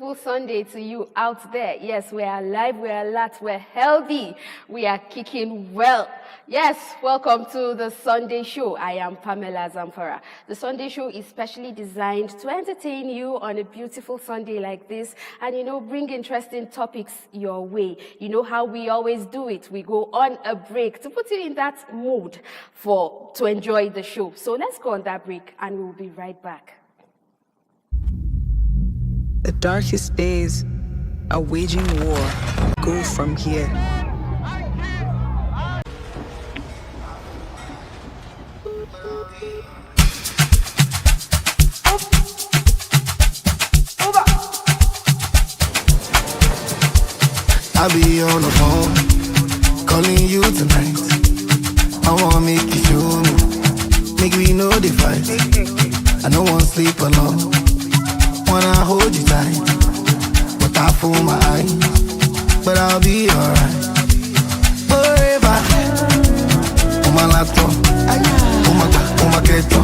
beautiful Sunday to you out there. Yes, we're alive, we're alert, we're healthy, we are kicking well. Yes, welcome to the Sunday Show. I am Pamela Zamfara. The Sunday Show is specially designed to entertain you on a beautiful Sunday like this and, bring interesting topics your way. You know how we always do it. We go on a break to put you in that mood to enjoy the show. So let's go on that break and we'll be right back. The darkest days are waging war. Go from here. I'll be on the phone, calling you tonight. I wanna make you show me, make we know the fight. I don't wanna sleep alone, wanna hold you tight. But I fool my eyes, but I'll be alright. Forever, on my laptop, on my keto,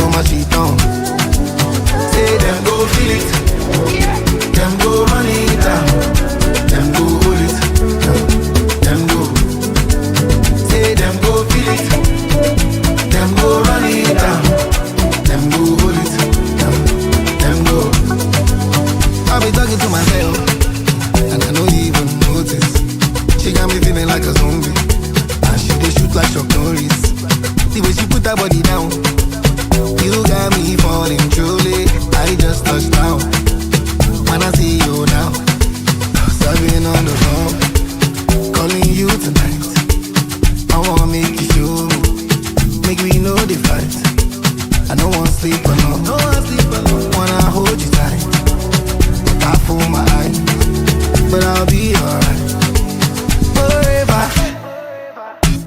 on my sheet on. Say them go feel it, them go run it down. Them go hold it, them go. Say them go feel it, them go run it down. Them go hold it, them go. I be talking to myself, and I don't even notice. She got me feeling like a zombie, and she dey shoot like Chuck Norris. The way she put her body down, you got me falling truly. I just touched down, when I see you now. I've been on the phone, calling you tonight. I wanna make you show me, make we know the fight. I don't wanna sleep alone, wanna hold you tight. I fool my eyes, but I'll be alright. Forever,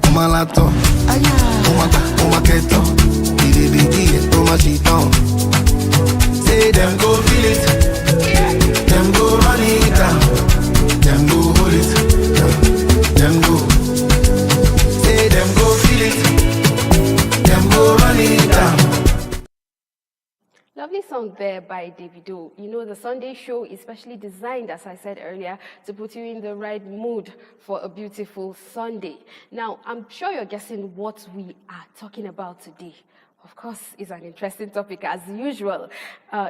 on my laptop, on my keto, on my sheet on. Say them go feel it, them go run it down. Them go hold it, them go. Say them go feel it, them go run it down. Lovely song there by Davido. The Sunday Show is specially designed, as I said earlier, to put you in the right mood for a beautiful Sunday. Now, I'm sure you're guessing what we are talking about today. Of course, it's an interesting topic as usual.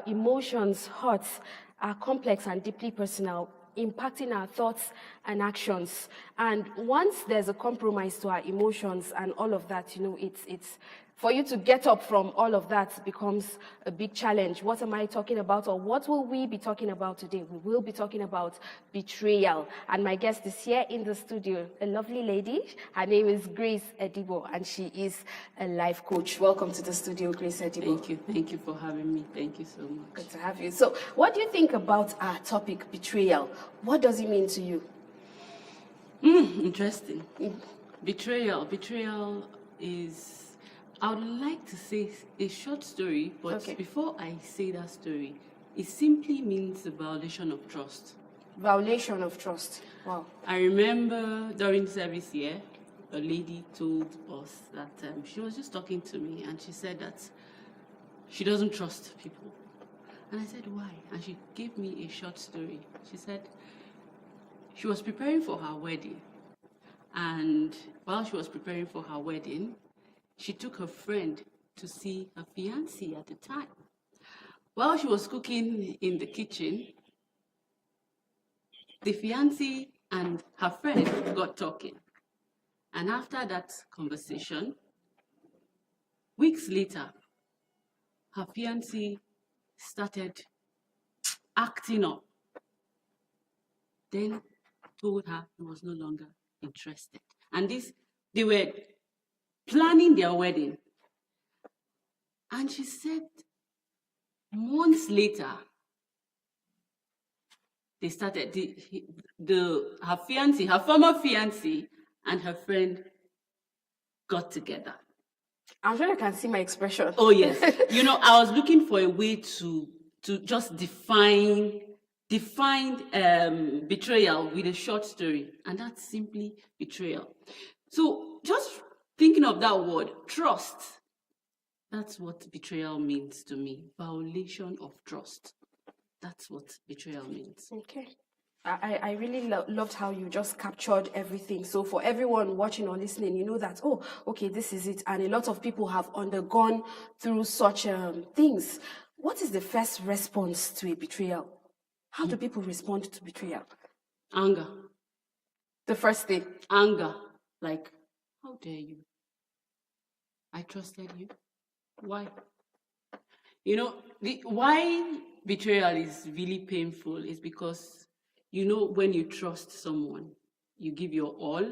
Emotions, hurts are complex and deeply personal, impacting our thoughts and actions. And once there's a compromise to our emotions and all of that, it's for you to get up from all of that becomes a big challenge. What am I talking about, or what will we be talking about today? We will be talking about betrayal. And my guest is here in the studio, a lovely lady. Her name is Grace Edibo, and she is a life coach. Welcome to the studio, Grace Edibo. Thank you for having me. Thank you so much. Good to have you. So, what do you think about our topic, betrayal? What does it mean to you? Interesting. Betrayal is, I would like to say a short story, but okay. Before I say that story, it simply means the violation of trust. Violation of trust. Wow. I remember during service here, a lady told us that she was just talking to me, and she said that she doesn't trust people. And I said, why? And she gave me a short story. She said she was preparing for her wedding, and while she was preparing for her wedding, she took her friend to see her fiancé at the time. While she was cooking in the kitchen, the fiancé and her friend got talking. And after that conversation, weeks later, her fiancé started acting up. Then told her he was no longer interested. And they were planning their wedding. And she said months later, they started, her former fiancé and her friend got together. I'm sure you can see my expression. Oh, yes. I was looking for a way to just define betrayal with a short story, and that's simply betrayal. So just thinking of that word, trust, that's what betrayal means to me, violation of trust. That's what betrayal means. Okay. I really loved how you just captured everything. So for everyone watching or listening, you know that, oh, okay, this is it. And a lot of people have undergone through such things. What is the first response to a betrayal? How do people respond to betrayal? Anger. The first thing. Anger. Like, how dare you? I trusted you. Why? You know, why betrayal is really painful is because, you know, when you trust someone, you give your all,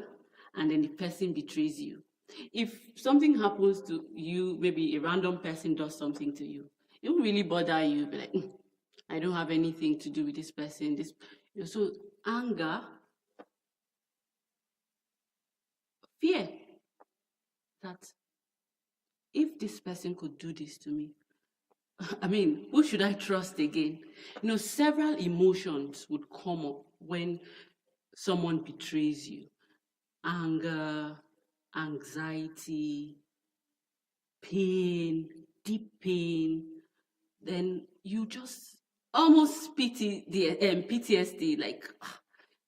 and then the person betrays you. If something happens to you, maybe a random person does something to you, it won't really bother you. Be like, I don't have anything to do with this person. So anger, fear that if this person could do this to me, I mean, who should I trust again? You know, several emotions would come up when someone betrays you. Anger, anxiety, pain, deep pain. Then you just almost PTSD, like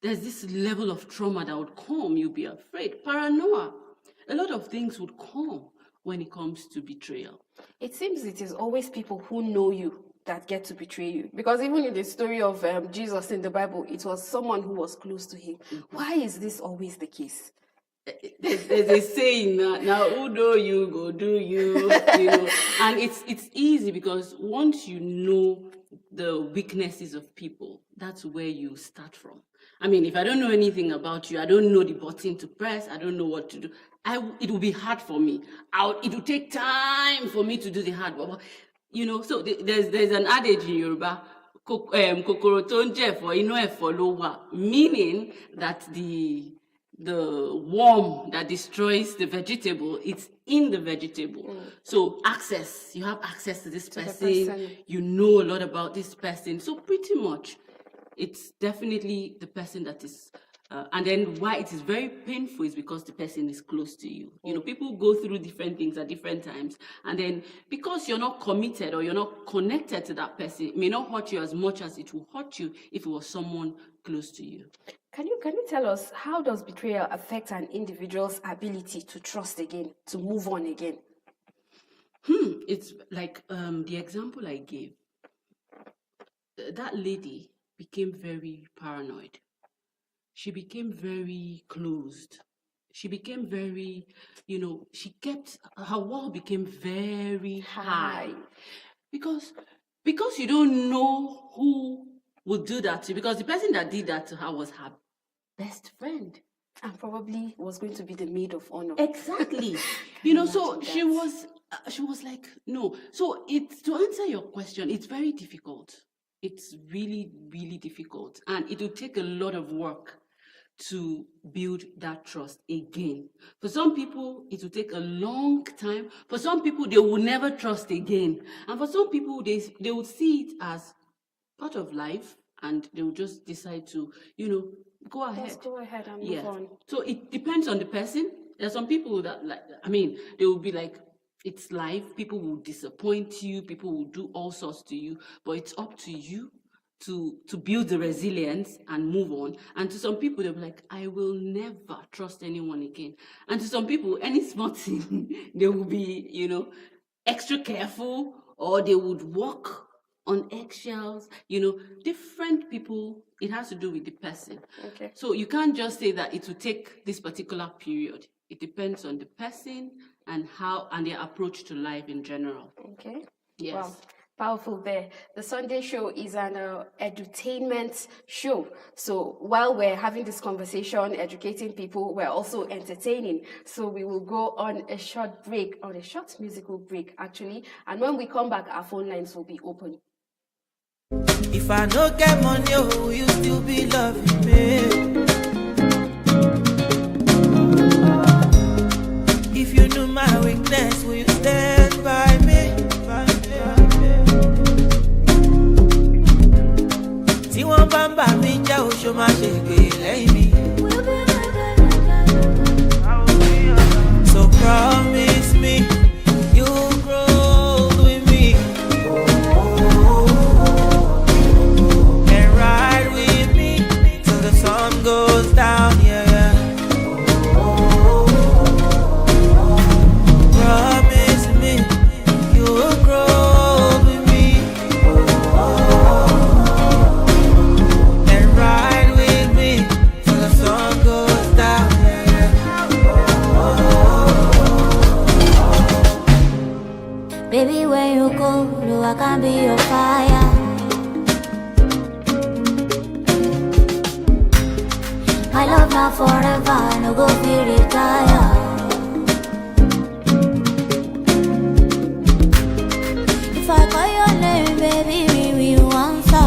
there's this level of trauma that would come. You'll be afraid. Paranoia. A lot of things would come when it comes to betrayal. It seems it is always people who know you that get to betray you. Because even in the story of Jesus in the Bible, it was someone who was close to him. Mm-hmm. Why is this always the case? There's a saying now, who know you, go do you, you know. And it's easy because once you know the weaknesses of people, that's where you start from. I mean, if I don't know anything about you, I don't know the button to press, I don't know what to do, it will be hard for me. It will take time for me to do the hard work. You know, so there's an adage in Yoruba, kokoro to nje efo, inu efo lo wa, meaning that the worm that destroys the vegetable, it's in the vegetable. So you have access to this person, you know a lot about this person. So pretty much, it's definitely the person that is, and then why it is very painful is because the person is close to you. You know, people go through different things at different times, and then because you're not committed or you're not connected to that person, it may not hurt you as much as it will hurt you if it was someone close to you. Can you tell us, how does betrayal affect an individual's ability to trust again, to move on again? It's like the example I gave. That lady became very paranoid. She became very closed. She became very, you know, her wall became very high. Because you don't know who would do that to you, because the person that did that to her was her best friend. And probably was going to be the maid of honor. Exactly. You know, so she was like, no. So to answer your question, it's very difficult. It's really, really difficult. And it will take a lot of work to build that trust again. For some people, it will take a long time. For some people, they will never trust again. And for some people, they will see it as part of life, and they will just decide to, you know, go ahead. Let's go ahead and move on. So it depends on the person. There are some people that, like, I mean, they will be like, it's life. People will disappoint you. People will do all sorts to you. But it's up to you to build the resilience and move on. And to some people, they'll be like, I will never trust anyone again. And to some people, any small thing, they will be, you know, extra careful, or they would walk on eggshells. You know, different people, it has to do with the person. Okay. So you can't just say that it will take this particular period. It depends on the person and their approach to life in general. Okay. Yes. Wow. Powerful there. The Sunday show is an edutainment show. So while we're having this conversation, educating people, we're also entertaining. So we will go on a short musical break, actually. And when we come back, our phone lines will be open. If I don't get money, will you still be loving me? If you knew my weakness, will you stand by me? Tí wọ́n bá ń bà mí jẹ́ oṣù máa ṣe gbè lẹ́yìn mi. So promise me you'll grow with me. My love now forever, no go be retire. If I call your name, baby, we will answer. I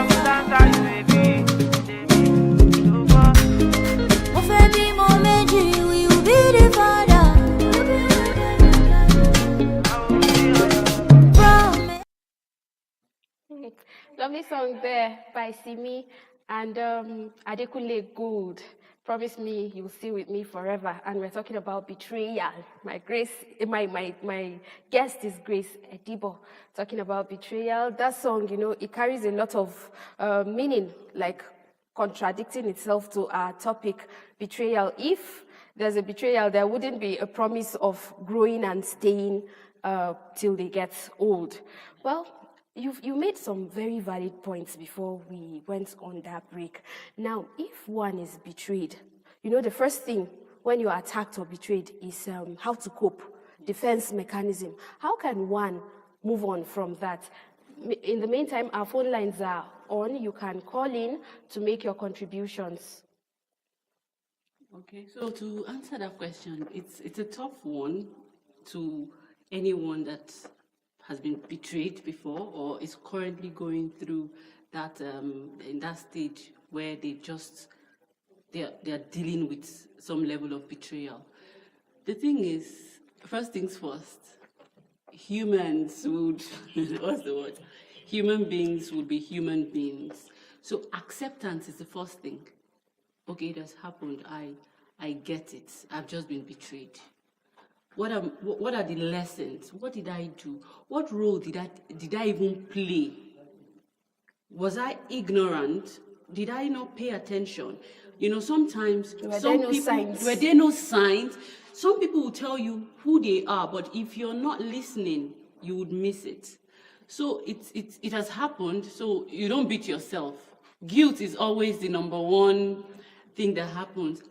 will answer you, baby. If I be more magic, we will be the father. Promise. Lovely song there by Simi and Adekunle Gold. Promise me you'll stay with me forever. And we're talking about betrayal. My guest is Grace Edibo, talking about betrayal. That song, it carries a lot of meaning, like contradicting itself to our topic, betrayal. If there's a betrayal, there wouldn't be a promise of growing and staying till they get old. Well, you made some very valid points before we went on that break. Now, if one is betrayed, the first thing when you are attacked or betrayed is how to cope, defense mechanism. How can one move on from that? In the meantime, our phone lines are on. You can call in to make your contributions. Okay, so to answer that question, it's a tough one to anyone that has been betrayed before or is currently going through that in that stage where they're dealing with some level of betrayal. The thing is, first things first, humans would what's the word? Human beings would be human beings. So acceptance is the first thing. Okay, it has happened. I get it. I've just been betrayed. What are the lessons? What did I do? What role did I even play? Was I ignorant? Did I not pay attention? Sometimes Were there no signs? Some people will tell you who they are, but if you're not listening, you would miss it. So it has happened, so you don't beat yourself. Guilt is always the number one thing that happens.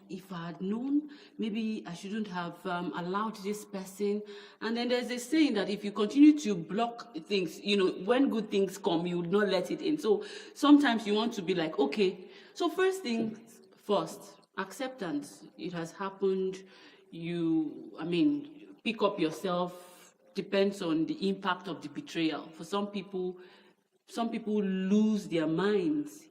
If I had known, maybe I shouldn't have allowed this person. And then there's a saying that if you continue to block things, when good things come, you would not let it in. So sometimes you want to be like, okay. So first things first, acceptance. It has happened. Pick up yourself. Depends on the impact of the betrayal. For some people lose their minds.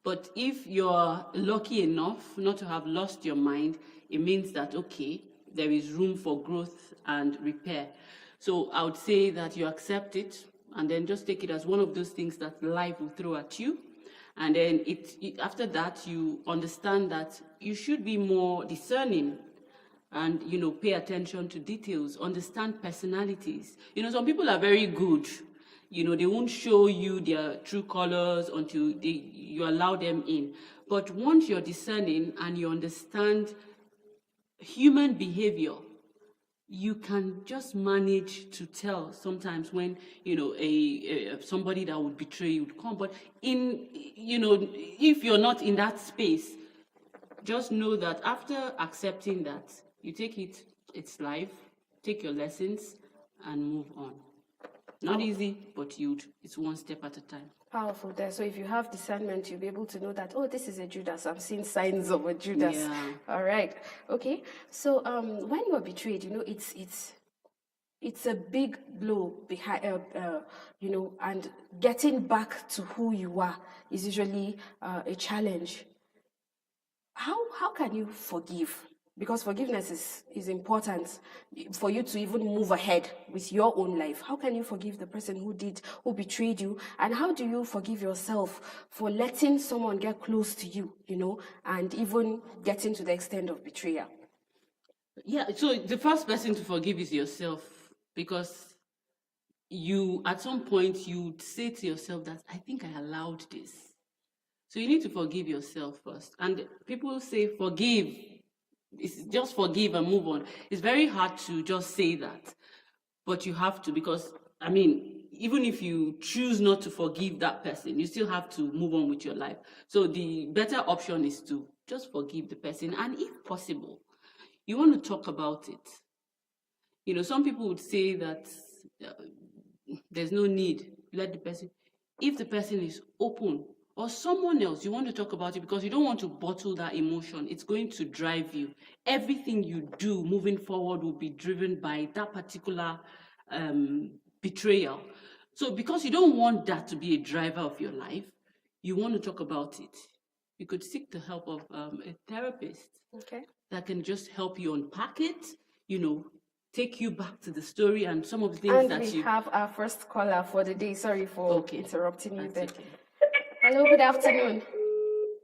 But if you're lucky enough not to have lost your mind, it means that, okay, there is room for growth and repair. So I would say that you accept it and then just take it as one of those things that life will throw at you. And then after that, you understand that you should be more discerning and, pay attention to details, understand personalities. Some people are very good. They won't show you their true colors until you allow them in. But once you're discerning and you understand human behavior, you can just manage to tell sometimes when, somebody that would betray you would come. But if you're not in that space, just know that after accepting that, you take it's life, take your lessons and move on. Not easy, but it's one step at a time. Powerful there. So if you have discernment, you'll be able to know that, this is a Judas. I'm seeing signs of a Judas. Yeah. All right. Okay. So when you are betrayed, it's a big blow behind, and getting back to who you are is usually a challenge. How can you forgive? Because forgiveness is important for you to even move ahead with your own life. How can you forgive the person who betrayed you? And how do you forgive yourself for letting someone get close to you, and even getting to the extent of betrayal? Yeah, so the first person to forgive is yourself, because at some point, you say to yourself that, I think I allowed this. So you need to forgive yourself first. And people say, forgive. It's just forgive and move on. It's very hard to just say that, but you have to, because even if you choose not to forgive that person, you still have to move on with your life. So the better option is to just forgive the person, and if possible, you want to talk about it. Some people would say that there's no need, let the person. If the person is open or someone else, you want to talk about it because you don't want to bottle that emotion. It's going to drive you. Everything you do moving forward will be driven by that particular betrayal. So because you don't want that to be a driver of your life, you want to talk about it. You could seek the help of a therapist that can just help you unpack it, take you back to the story and some of the things And that we have our first caller for the day. Sorry for interrupting you there. okay. Hello, good afternoon.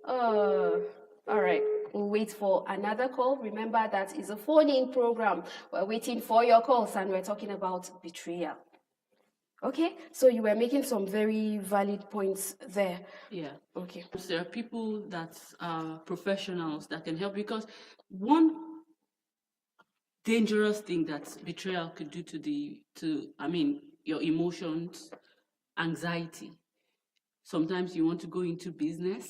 All right. We'll wait for another call. Remember that is a phone-in program. We're waiting for your calls and we're talking about betrayal. Okay, so you were making some very valid points there. Yeah. Okay. There are people that are professionals that can help, because one dangerous thing that betrayal could do to your emotions, anxiety. Sometimes you want to go into business,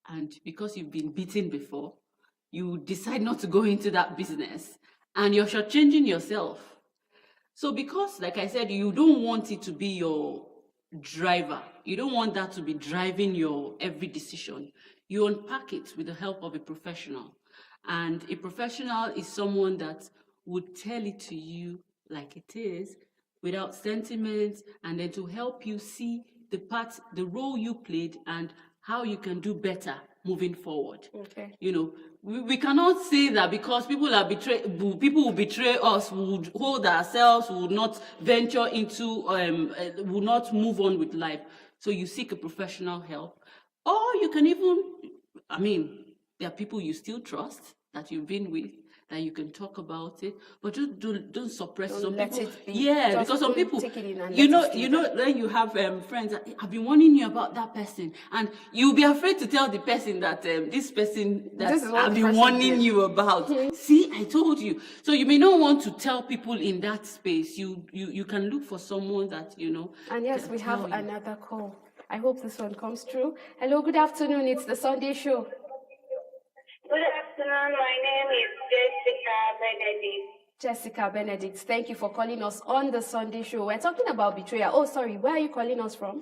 and because you've been beaten before, you decide not to go into that business, and you're shortchanging yourself. So because, like I said, you don't want it to be your driver. You don't want that to be driving your every decision. You unpack it with the help of a professional. And a professional is someone that would tell it to you like it is, without sentiments, and then to help you see the role you played and how you can do better moving forward. Okay. We cannot say that because people will betray us, we would hold ourselves, we would not venture into, will not move on with life. So you seek a professional help, or you can even, there are people you still trust that you've been with, that you can talk about it, but just don't suppress Don't some let people. it be. Yeah, Just because some don't people, take it in and you let know, it stay you know, then you have friends that have been warning you about that person, and you'll be afraid to tell the person that this person that This is what I've the been person warning did. you about. See, I told you. So you may not want to tell people in that space. You can look for someone that And yes, can we have tell you. another call. I hope this one comes true. Hello, good afternoon. It's the Sunday show. Good afternoon. My name is Jessica Benedict. Jessica Benedict, thank you for calling us on the Sunday show. We're talking about betrayal. Oh, sorry, where are you calling us from?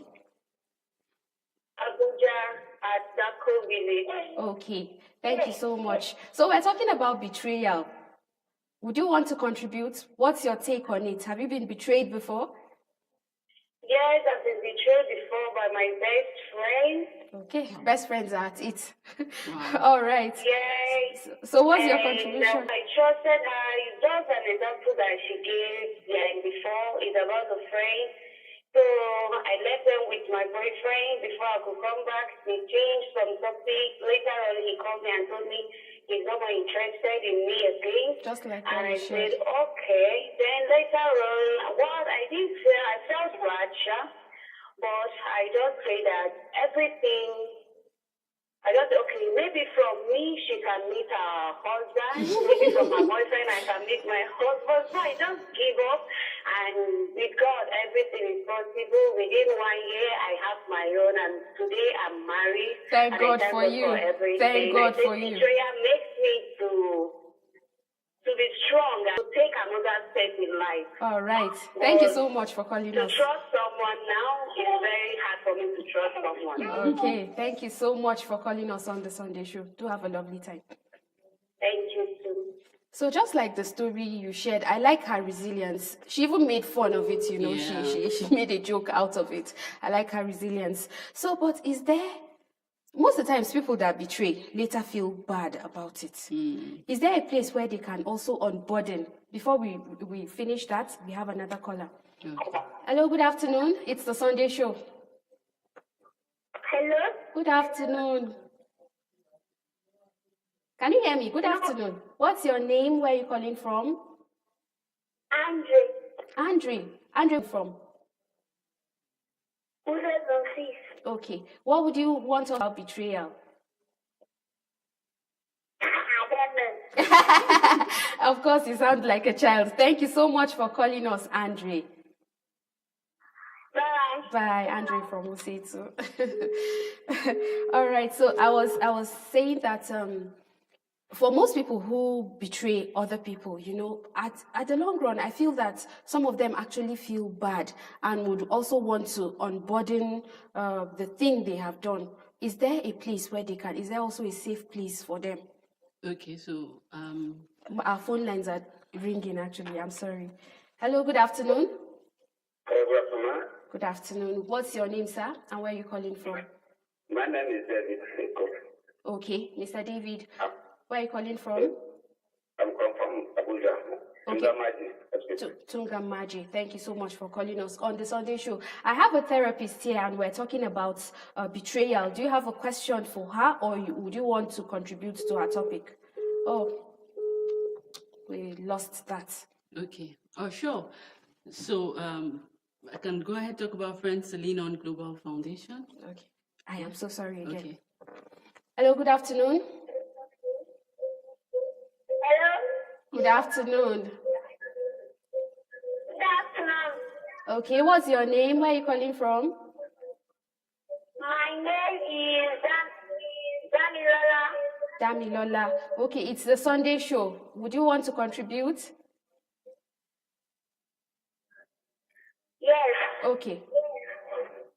Abuja at Dako Village. Okay, thank you so much. So we're talking about betrayal. Would you want to contribute? What's your take on it? Have you been betrayed before? Yes, I've been betrayed before by my best friend. Okay, best friends are at it. Wow. All right. Yes. So what's your And contribution? I trusted her. It's just an example that she gave before. It's about a friend. So I left them with my boyfriend before I could come back. We changed some topic. Later on, he called me and told me he's not more interested in me again. Just like And what I you said, shared. okay. Then later on, what I did say, I felt bad, but I just say that everything, I just, okay, maybe from me, she can meet her husband. Maybe from her boyfriend, I can meet my husband. So I just give up. And with God, everything is possible. Within 1 year, I have my own. And today, I'm married. Thank and God I for you. For everything. Thank God for you. Betrayal makes me to be strong and to take another step in life. All right. Thank you so much for calling To us. trust someone now is very hard for me to trust someone. Okay. Thank you so much for calling us on the Sunday show. Do have a lovely time. Thank you too. So just like the story you shared, I like her resilience. She even made fun of it, Yeah. She made a joke out of it. I like her resilience. So, but is there, most of the times people that betray later feel bad about it. Is there a place where they can also unburden? Before we finish that, we have another caller. Okay. Hello, good afternoon. It's the Sunday show. Hello? Good afternoon. Can you hear me? Good afternoon. What's your name? Where are you calling from? Andre. Andre from? Okay. What would you want to about betrayal? Of course, you sound like a child. Thank you so much for calling us, Andre. Bye. Bye, Andre from Usetu. All right. So I was saying that for most people who betray other people, at the long run, I feel that some of them actually feel bad and would also want to unburden the thing they have done. Is there a place where they can? Is there also a safe place for them? Okay, so Our phone lines are ringing, actually. I'm sorry. Hello, good afternoon. Good afternoon. Good afternoon. What's your name, sir? And where are you calling from? My name is David Seko. Okay, Mr. David, where are you calling from? I'm come from Abuja. Okay. Tungamaji. Thank you so much for calling us on the Sunday show. I have a therapist here and we're talking about betrayal. Do you have a question for her or would you want to contribute to our topic? Oh, we lost that. okay. Oh, sure. So I can go ahead and talk about Friends Celine on Global Foundation. Okay. I am so sorry again. Okay. Hello, good afternoon. Hello? Good afternoon. Good afternoon. Okay, what's your name? Where are you calling from? My name is Damilola. Damilola. Okay, it's the Sunday show. Would you want to contribute? Yes. Okay.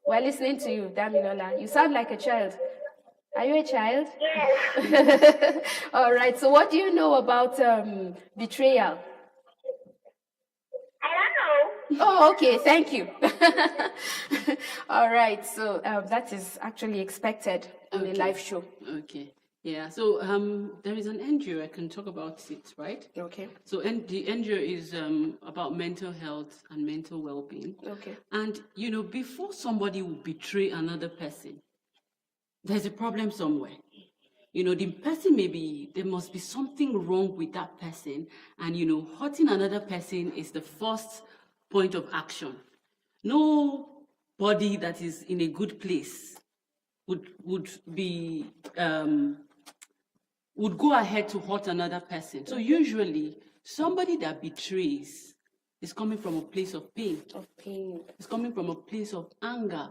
We're listening to you, Damilola. You sound like a child. Are you a child? Yes. All right. So what do you know about betrayal? I don't know. Oh, okay. Thank you. All right. So that is actually expected on a live show. Okay. Yeah. So there is an NGO. I can talk about it, right? Okay. So the NGO is about mental health and mental well-being. Okay. And before somebody will betray another person, there's a problem somewhere. The person there must be something wrong with that person, and hurting another person is the first point of action. Nobody that is in a good place would go ahead to hurt another person. So usually somebody that betrays is coming from a place of pain. It's coming from a place of anger.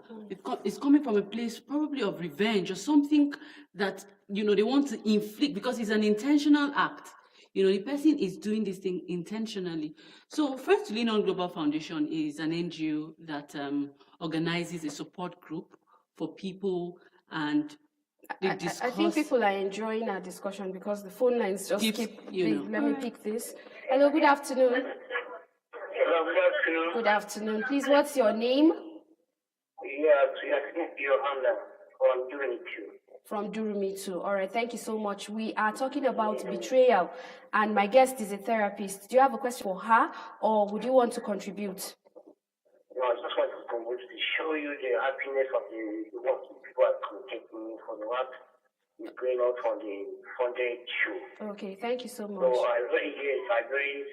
It's coming from a place probably of revenge or something that, they want to inflict because it's an intentional act. The person is doing this thing intentionally. So Friends to Lean on Global Foundation is an NGO that organizes a support group for people, and they discuss. I think people are enjoying our discussion because the phone lines just Let me pick this. Hello, good afternoon. Hello, good afternoon. Good afternoon. Please, what's your name? Yes, Johanna from Durham. From Durumi. All right, thank you so much. We are talking about betrayal, and my guest is a therapist. Do you have a question for her, or would you want to contribute? No, I just want to promote to show you the happiness of the work people are taking for the work is going on for the Sunday show. Okay, thank you so much. So I'm very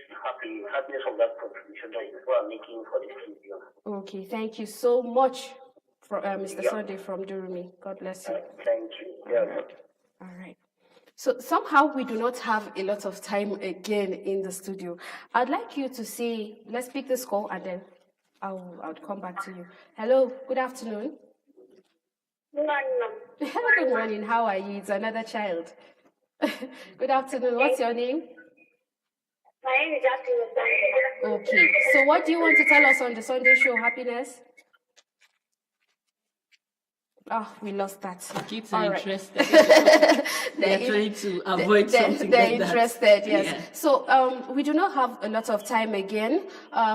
happiness of that contribution that you are making for the studio. Okay, thank you so much, Mr. Sunday from Durumi. God bless you. Thank you. Yes. All right. So somehow we do not have a lot of time again in the studio. I'd like you to say, let's pick this call and then I'll come back to you. Hello, good afternoon. Good morning. Good morning, how are you? It's another child. Good afternoon, what's your name? My name is Justin. Okay, so what do you want to tell us on the Sunday show, Happiness? Oh, we lost that. Kids All are right. interested. They're trying to avoid something they're like that. interested, yes. Yeah. So we do not have a lot of time again.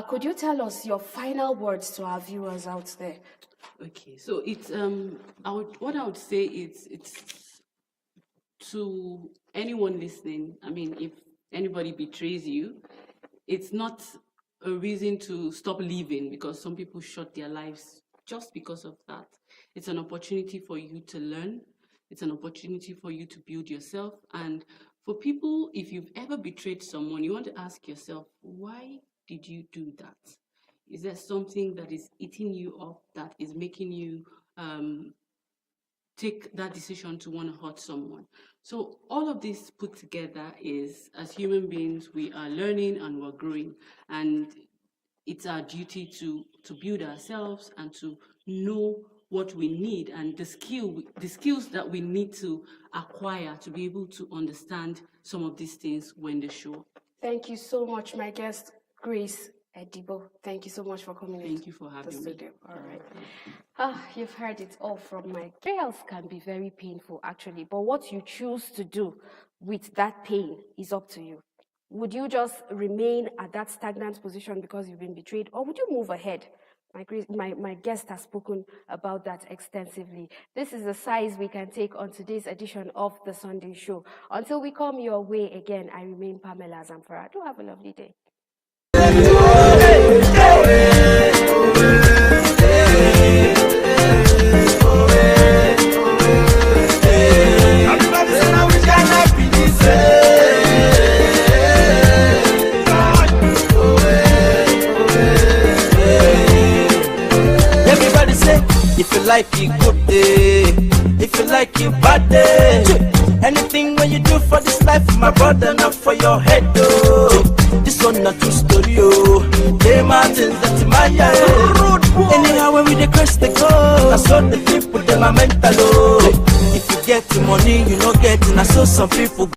Could you tell us your final words to our viewers out there? Okay, so it's what I would say is it's to anyone listening. I mean, if anybody betrays you, it's not a reason to stop living, because some people shut their lives just because of that. It's an opportunity for you to learn. It's an opportunity for you to build yourself. And for people, if you've ever betrayed someone, you want to ask yourself, why did you do that? Is there something that is eating you up that is making you take that decision to want to hurt someone? So all of this put together is, as human beings, we are learning and we're growing. And it's our duty to build ourselves and to know what we need and the skills that we need to acquire to be able to understand some of these things when they show. Thank you so much, my guest, Grace Edibo. Thank you so much for coming. Thank you for having me. All right. You've heard it all from my trials can be very painful, actually, but what you choose to do with that pain is up to you. Would you just remain at that stagnant position because you've been betrayed, or would you move ahead? My guest has spoken about that extensively. This is the size we can take on today's edition of The Sunday Show. Until we come your way again, I remain Pamela Zamfara. Do have a lovely day. If you like it good day, if you like it bad day, anything when you do for this life, my brother, not for your head though. This one not true story oh. Hey mountains that's my road. Anyhow when we cross the goal, I saw the people them are mental oh. If you get the money, you don't get it. I saw some people.